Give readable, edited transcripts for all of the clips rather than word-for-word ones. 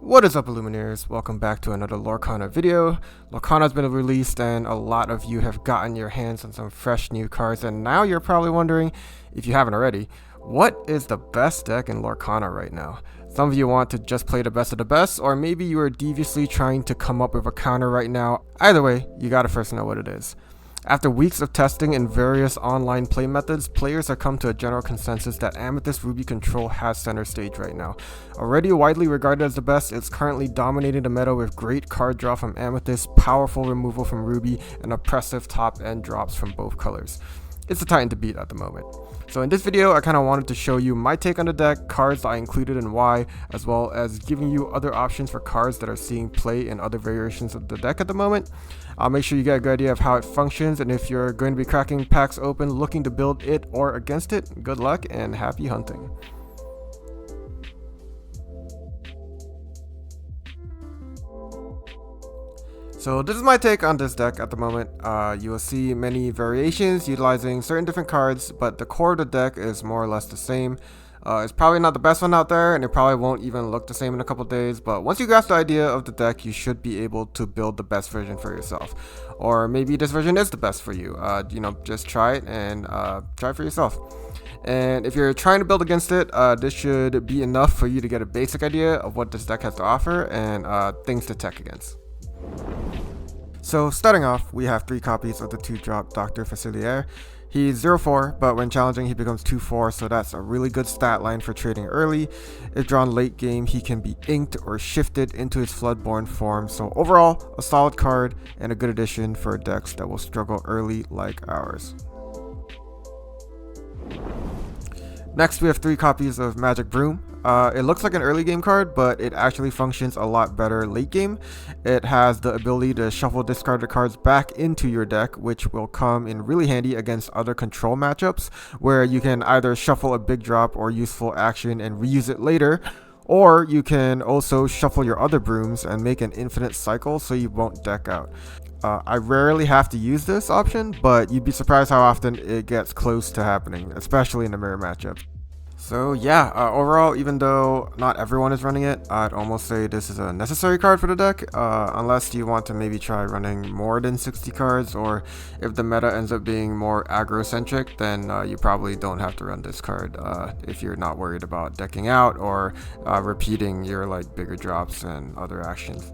What is up, Illuminaires? Welcome back to another Lorcana video. Lorcana has been released and a lot of you have gotten your hands on some fresh new cards, and now you're probably wondering, if you haven't already, what is the best deck in Lorcana right now? Some of you want to just play the best of the best, or maybe you are deviously trying to come up with a counter right now. Either way, you gotta first know what it is. After weeks of testing in various online play methods, players have come to a general consensus that Amethyst Ruby Control has center stage right now. Already widely regarded as the best, it's currently dominating the meta with great card draw from Amethyst, powerful removal from Ruby, and oppressive top end drops from both colors. It's a titan to beat at the moment. So in this video, I kind of wanted to show you my take on the deck, cards that I included and why, as well as giving you other options for cards that are seeing play in other variations of the deck at the moment. I'll make sure you get a good idea of how it functions, and if you're going to be cracking packs open looking to build it or against it, good luck and happy hunting. So this is my take on this deck at the moment. You will see many variations utilizing certain different cards, but the core of the deck is more or less the same. It's probably not the best one out there, and it probably won't even look the same in a couple days, but once you grasp the idea of the deck, you should be able to build the best version for yourself. Or maybe this version is the best for you. Just try it and try it for yourself. And if you're trying to build against it, this should be enough for you to get a basic idea of what this deck has to offer and things to tech against. So starting off, we have 3 copies of the 2-drop Dr. Facilier. He's 0-4, but when challenging he becomes 2-4, so that's a really good stat line for trading early. If drawn late game, he can be inked or shifted into his Floodborn form, so overall, a solid card and a good addition for decks that will struggle early like ours. Next, we have 3 copies of Magic Broom. It looks like an early game card, but it actually functions a lot better late game. It has the ability to shuffle discarded cards back into your deck, which will come in really handy against other control matchups, where you can either shuffle a big drop or useful action and reuse it later, or you can also shuffle your other brooms and make an infinite cycle so you won't deck out. I rarely have to use this option, but you'd be surprised how often it gets close to happening, especially in the mirror matchup. So yeah, overall, even though not everyone is running it, I'd almost say this is a necessary card for the deck, unless you want to maybe try running more than 60 cards, or if the meta ends up being more aggro-centric, then you probably don't have to run this card if you're not worried about decking out or repeating your bigger drops and other actions.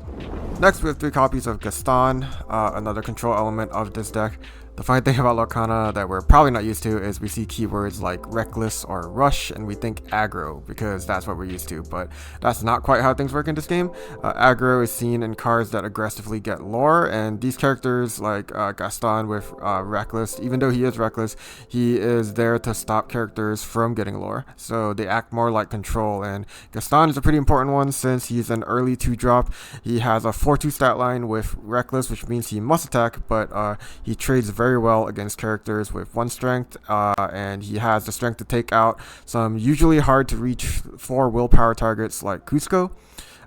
Next, we have 3 copies of Gaston, another control element of this deck. The funny thing about Lorcana that we're probably not used to is we see keywords like reckless or rush and we think aggro because that's what we're used to, but that's not quite how things work in this game. Aggro is seen in cards that aggressively get lore, and these characters like Gaston with reckless, even though he is reckless, he is there to stop characters from getting lore, so they act more like control, and Gaston is a pretty important one since he's an early 2-drop. He has a 4-2 stat line with reckless, which means he must attack, but he trades very well against characters with 1 strength, and he has the strength to take out some usually hard to reach 4 willpower targets like Cusco.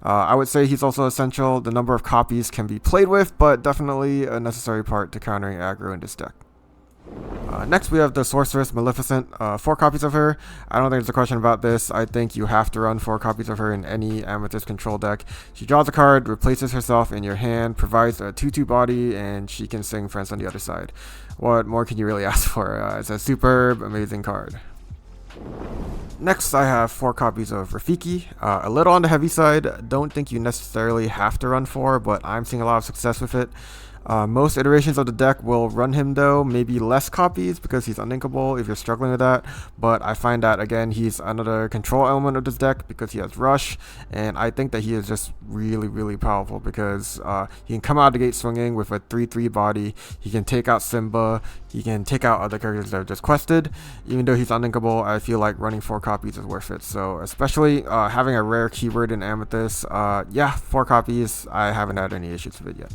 I would say he's also essential. The number of copies can be played with, but definitely a necessary part to countering aggro in this deck. Next, we have the Sorceress Maleficent, 4 copies of her. I don't think there's a question about this. I think you have to run 4 copies of her in any Amethyst Control deck. She draws a card, replaces herself in your hand, provides a 2-2 body, and she can sing Friends on the Other Side. What more can you really ask for? It's a superb, amazing card. Next, I have 4 copies of Rafiki. A little on the heavy side. Don't think you necessarily have to run 4, but I'm seeing a lot of success with it. Most iterations of the deck will run him though, maybe less copies because he's uninkable if you're struggling with that, but I find that again he's another control element of this deck because he has rush, and I think that he is just really powerful because he can come out of the gate swinging with a 3-3 body, he can take out Simba, he can take out other characters that are just quested. Even though he's uninkable, I feel like running 4 copies is worth it, so especially having a rare keyword in Amethyst, yeah, 4 copies, I haven't had any issues with it yet.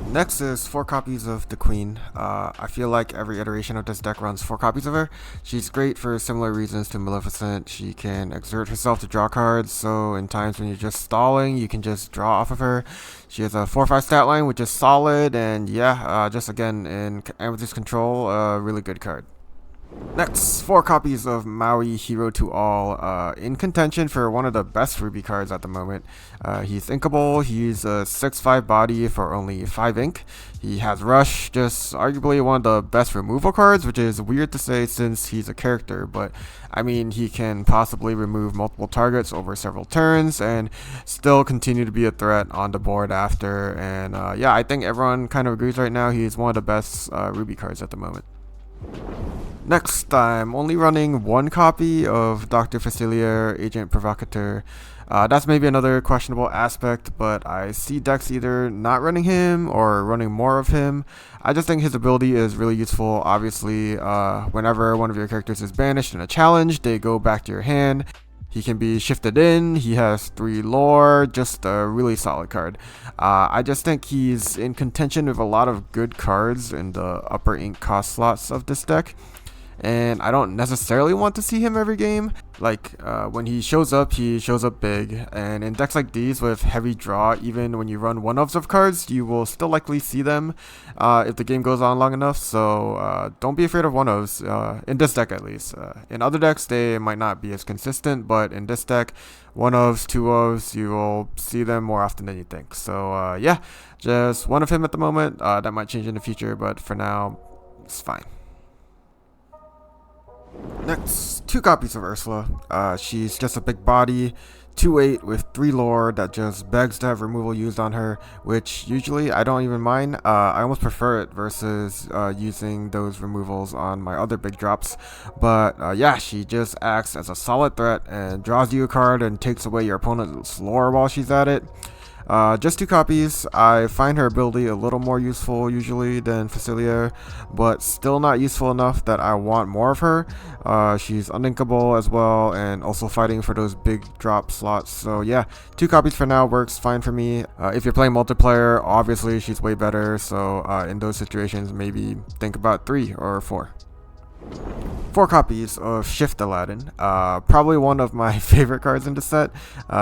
Next is 4 copies of the Queen. I feel like every iteration of this deck runs 4 copies of her. She's great for similar reasons to Maleficent. She can exert herself to draw cards, so in times when you're just stalling, you can just draw off of her. She has a 4-5 stat line, which is solid, and yeah, just again, in Amethyst Control, a really good card. Next, 4 copies of Maui Hero to All, in contention for one of the best Ruby cards at the moment. He's inkable, he's a 6/5 body for only 5 ink. He has Rush, just arguably one of the best removal cards, which is weird to say since he's a character, but I mean, he can possibly remove multiple targets over several turns and still continue to be a threat on the board after. And yeah, I think everyone kind of agrees right now he's one of the best Ruby cards at the moment. Next, I'm only running 1 copy of Dr. Facilier, Agent Provocateur. That's maybe another questionable aspect, but I see decks either not running him or running more of him. I just think his ability is really useful. Obviously, whenever one of your characters is banished in a challenge, they go back to your hand. He can be shifted in, he has 3 lore, just a really solid card. I just think he's in contention with a lot of good cards in the upper ink cost slots of this deck. And I don't necessarily want to see him every game. Like, when he shows up big. And in decks like these with heavy draw, even when you run one-ofs of cards, you will still likely see them if the game goes on long enough. So don't be afraid of one-ofs, in this deck at least. In other decks, they might not be as consistent, but in this deck, one-ofs, two-ofs, you will see them more often than you think. So yeah, just one of him at the moment. That might change in the future, but for now, it's fine. Next, 2 copies of Ursula. She's just a big body, 2/8 with 3 lore that just begs to have removal used on her, which usually I don't even mind. I almost prefer it versus using those removals on my other big drops. But yeah, she just acts as a solid threat and draws you a card and takes away your opponent's lore while she's at it. Just 2 copies. I find her ability a little more useful usually than Facilier, but still not useful enough that I want more of her. She's uninkable as well and also fighting for those big drop slots. So yeah, 2 copies for now works fine for me. If you're playing multiplayer, obviously she's way better. So in those situations, maybe think about 3 or 4. 4 copies of Shift Aladdin, probably one of my favorite cards in the set.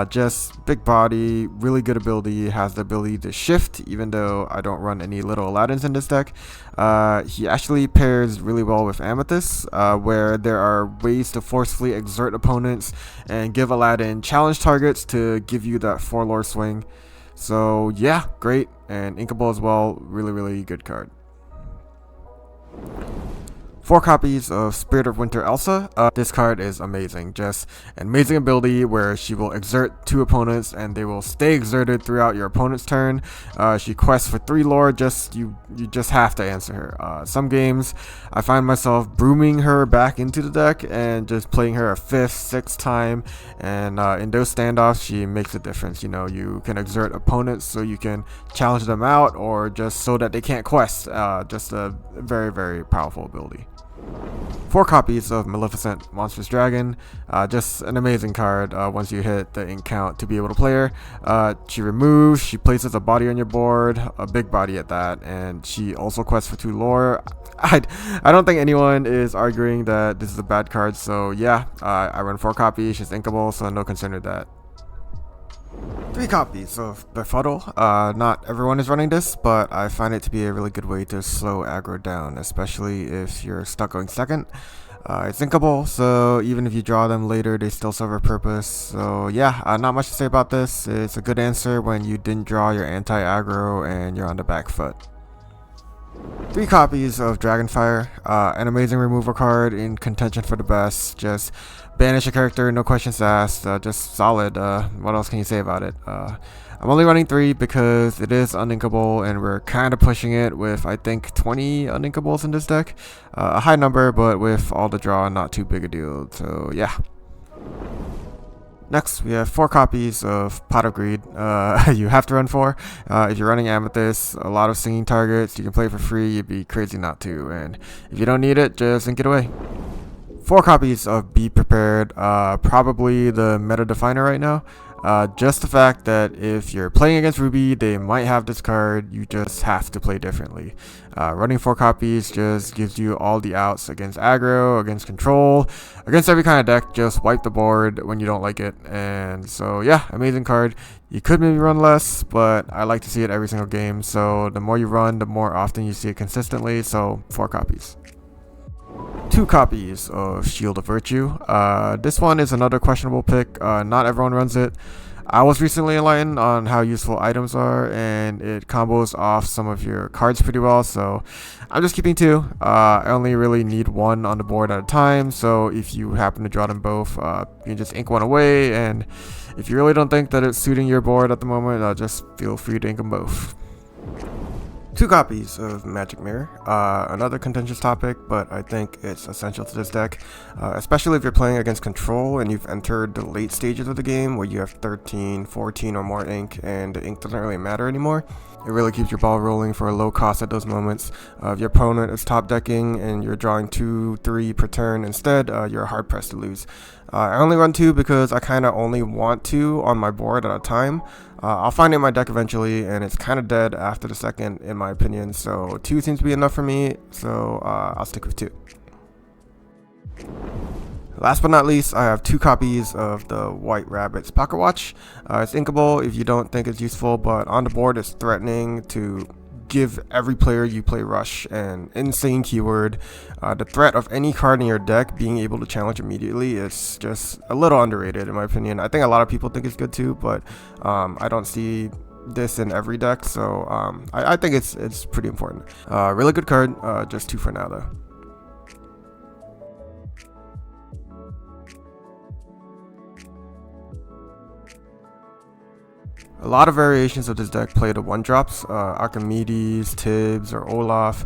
Just big body, really good ability, has the ability to shift even though I don't run any little Aladdins in this deck. He actually pairs really well with Amethyst, where there are ways to forcefully exert opponents and give Aladdin challenge targets to give you that 4 lore swing. So yeah, great, and inkable as well, really good card. 4 copies of Spirit of Winter Elsa. This card is amazing. Just an amazing ability where she will exert 2 opponents and they will stay exerted throughout your opponent's turn. She quests for 3 lore. You just have to answer her. Some games I find myself brooming her back into the deck and just playing her a 5th, 6th time. And in those standoffs, she makes a difference. You know, you can exert opponents so you can challenge them out or just so that they can't quest. Just a very powerful ability. 4 copies of Maleficent Monstrous Dragon. Just an amazing card once you hit the ink count to be able to play her. She removes, she places a body on your board, a big body at that, and she also quests for 2 lore. I don't think anyone is arguing that this is a bad card, so yeah, I run 4 copies, she's inkable, so no concern with that. 3 copies of Befuddle. Not everyone is running this, but I find it to be a really good way to slow aggro down, especially if you're stuck going second. It's inkable, so even if you draw them later, they still serve a purpose. So yeah, not much to say about this. It's a good answer when you didn't draw your anti-aggro and you're on the back foot. 3 copies of Dragonfire, an amazing removal card in contention for the best. Just banish a character, no questions asked, just solid. What else can you say about it? I'm only running 3 because it is uninkable and we're kind of pushing it with I think 20 uninkables in this deck. A high number, but with all the draw, not too big a deal. So yeah. Next, we have 4 copies of Pot of Greed. You have to run 4. If you're running Amethyst, a lot of singing targets, you can play for free, you'd be crazy not to. And if you don't need it, just ink it away. 4 copies of Be Prepared, probably the meta definer right now. Just the fact that if you're playing against Ruby, they might have this card, you just have to play differently. Running 4 copies just gives you all the outs against aggro, against control, against every kind of deck. Just wipe the board when you don't like it. And so yeah, amazing card. You could maybe run less, but I like to see it every single game. So the more you run, the more often you see it consistently. So 4 copies. 2 copies of Shield of Virtue. This one is another questionable pick. Not everyone runs it. I was recently enlightened on how useful items are, and it combos off some of your cards pretty well, so I'm just keeping 2. I only really need 1 on the board at a time, so if you happen to draw them both, you can just ink 1 away, and if you really don't think that it's suiting your board at the moment, just feel free to ink them both. 2 copies of Magic Mirror. Another contentious topic, but I think it's essential to this deck, especially if you're playing against control and you've entered the late stages of the game where you have 13, 14 or more ink, and the ink doesn't really matter anymore. It really keeps your ball rolling for a low cost at those moments. If your opponent is top decking and you're drawing 2, 3 per turn instead, you're hard pressed to lose. I only run 2 because I kind of only want 2 on my board at a time. I'll find it in my deck eventually, and it's kind of dead after the second, in my opinion, so 2 seems to be enough for me, so I'll stick with 2. Last but not least, I have 2 copies of the White Rabbit's Pocket Watch. It's inkable if you don't think it's useful, but on the board it's threatening to give every player you play Rush an insane keyword. The threat of any card in your deck being able to challenge immediately is just a little underrated in my opinion. I think a lot of people think it's good too, but I don't see this in every deck, so I think it's pretty important. Really good card, just 2 for now though. A lot of variations of this deck play the 1-drops, Archimedes, Tibbs, or Olaf.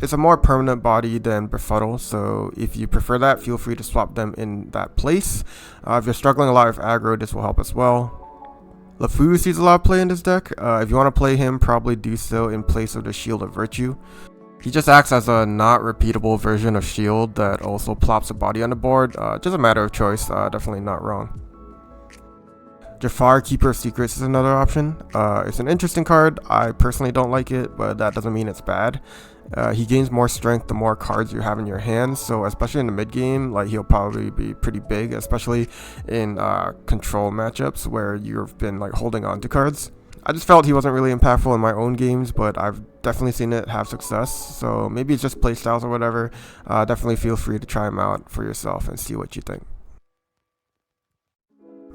It's a more permanent body than Befuddle, so if you prefer that, feel free to swap them in that place. If you're struggling a lot with aggro, this will help as well. Lofi sees a lot of play in this deck. If you want to play him, probably do so in place of the Shield of Virtue. He just acts as a not repeatable version of Shield that also plops a body on the board. Just a matter of choice, definitely not wrong. Jafar, Keeper of Secrets is another option. It's an interesting card. I personally don't like it, but that doesn't mean it's bad. He gains more strength the more cards you have in your hands, so especially in the mid game, like he'll probably be pretty big, especially in control matchups where you've been like holding on to cards. I just felt he wasn't really impactful in my own games, but I've definitely seen it have success, so maybe it's just playstyles or whatever. Definitely feel free to try him out for yourself and see what you think.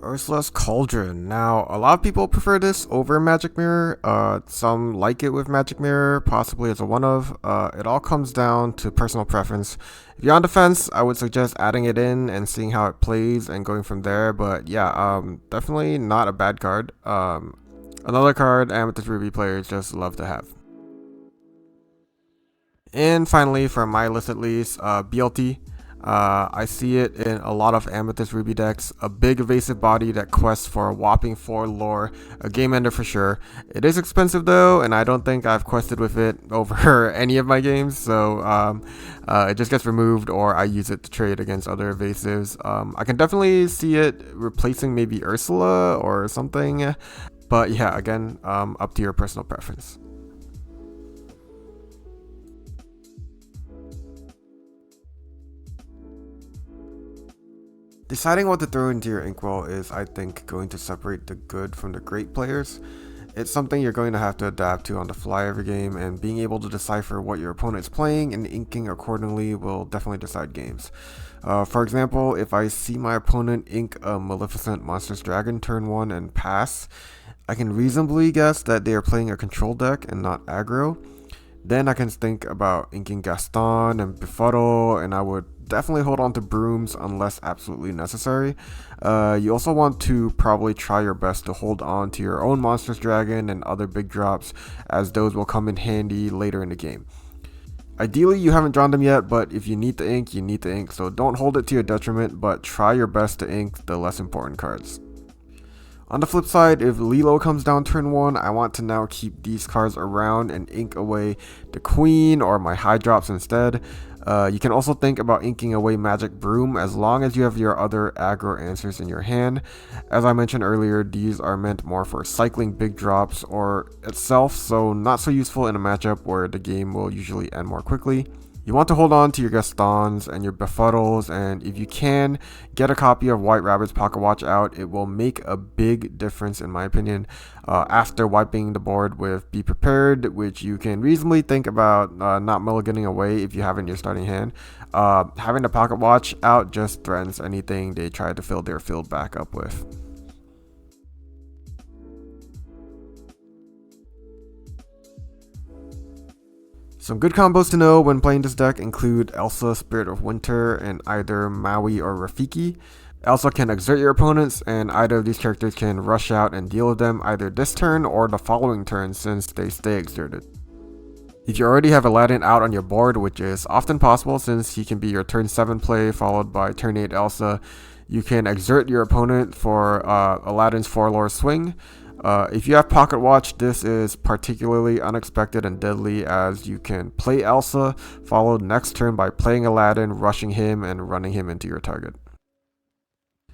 Ursula's Cauldron. Now, a lot of people prefer this over Magic Mirror. Some like it with Magic Mirror, possibly as a one-of. It all comes down to personal preference. If you're on the fence, I would suggest adding it in and seeing how it plays and going from there. But yeah, definitely not a bad card. Another card Amethyst Ruby players just love to have. And finally, for my list at least, BLT. I see it in a lot of Amethyst Ruby decks, a big evasive body that quests for a whopping 4 lore, a game ender for sure. It is expensive though, and I don't think I've quested with it over any of my games, so it just gets removed or I use it to trade against other evasives. I can definitely see it replacing maybe Ursula or something, but yeah, again, up to your personal preference. Deciding what to throw into your inkwell is, I think, going to separate the good from the great players. It's something you're going to have to adapt to on the fly every game, and being able to decipher what your opponent is playing and inking accordingly will definitely decide games. For example, if I see my opponent ink a Maleficent Monstrous Dragon turn 1 and pass, I can reasonably guess that they are playing a control deck and not aggro. Then I can think about inking Gaston and Befuddle, and I would definitely hold on to brooms unless absolutely necessary. You also want to probably try your best to hold on to your own Monstrous Dragon and other big drops, as those will come in handy later in the game. Ideally, you haven't drawn them yet, but if you need the ink, you need the ink, so don't hold it to your detriment, but try your best to ink the less important cards. On the flip side, if Lilo comes down turn 1, I want to now keep these cards around and ink away the Queen or my high drops instead. You can also think about inking away Magic Broom as long as you have your other aggro answers in your hand. As I mentioned earlier, these are meant more for cycling big drops or itself, so not so useful in a matchup where the game will usually end more quickly. You want to hold on to your Gastons and your Befuddles, and if you can, get a copy of White Rabbit's Pocket Watch out. It will make a big difference in my opinion. After wiping the board with Be Prepared, which you can reasonably think about not mulliganing away if you have it in your starting hand, having the Pocket Watch out just threatens anything they try to fill their field back up with. Some good combos to know when playing this deck include Elsa, Spirit of Winter, and either Maui or Rafiki. Elsa can exert your opponents, and either of these characters can rush out and deal with them either this turn or the following turn since they stay exerted. If you already have Aladdin out on your board, which is often possible since he can be your turn 7 play followed by turn 8 Elsa, you can exert your opponent for Aladdin's 4-lore swing. If you have Pocket Watch, this is particularly unexpected and deadly as you can play Elsa, followed next turn by playing Aladdin, rushing him, and running him into your target.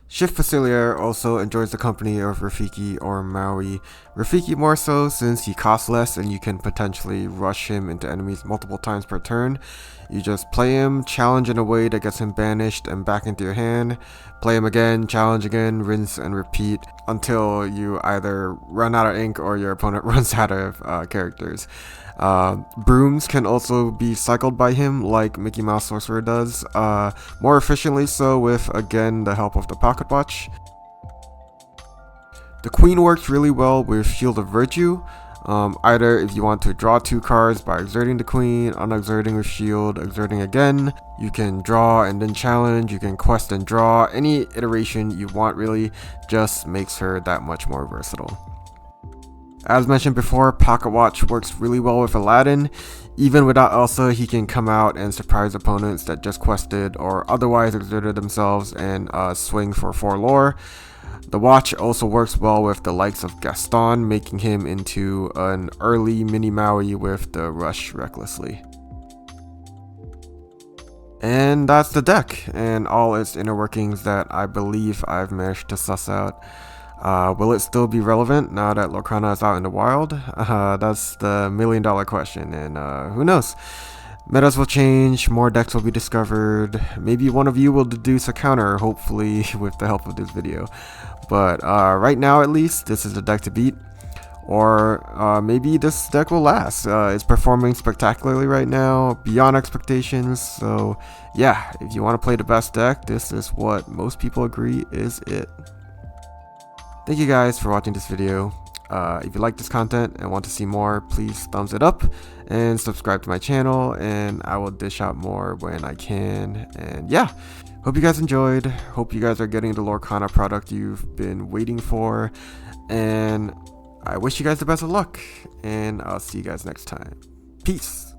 Shift Facilier also enjoys the company of Rafiki or Maui. Rafiki more so since he costs less and you can potentially rush him into enemies multiple times per turn. You just play him, challenge in a way that gets him banished and back into your hand, play him again, challenge again, rinse and repeat until you either run out of ink or your opponent runs out of characters. Brooms can also be cycled by him like Mickey Mouse Sorcerer does, more efficiently so with, again, the help of the Pocket Watch. The Queen works really well with Shield of Virtue, either if you want to draw 2 cards by exerting the Queen, unexerting with Shield, exerting again, you can draw and then challenge, you can quest and draw, any iteration you want really, just makes her that much more versatile. As mentioned before, Pocket Watch works really well with Aladdin. Even without Elsa, he can come out and surprise opponents that just quested or otherwise exerted themselves and swing for 4 lore. The watch also works well with the likes of Gaston, making him into an early mini Maui with the rush recklessly. And that's the deck and all its inner workings that I believe I've managed to suss out. Will it still be relevant now that Lorcana is out in the wild? That's the $1,000,000 question, and who knows? Metas will change, more decks will be discovered, maybe one of you will deduce a counter, hopefully with the help of this video. But right now at least, this is the deck to beat. Or maybe this deck will last. It's performing spectacularly right now, beyond expectations, so yeah, if you want to play the best deck, this is what most people agree is it. Thank you guys for watching this video. If you like this content and want to see more, please thumbs it up and subscribe to my channel, and I will dish out more when I can. And yeah, hope you guys enjoyed. Hope you guys are getting the Lorcana product you've been waiting for, and I wish you guys the best of luck, and I'll see you guys next time. Peace.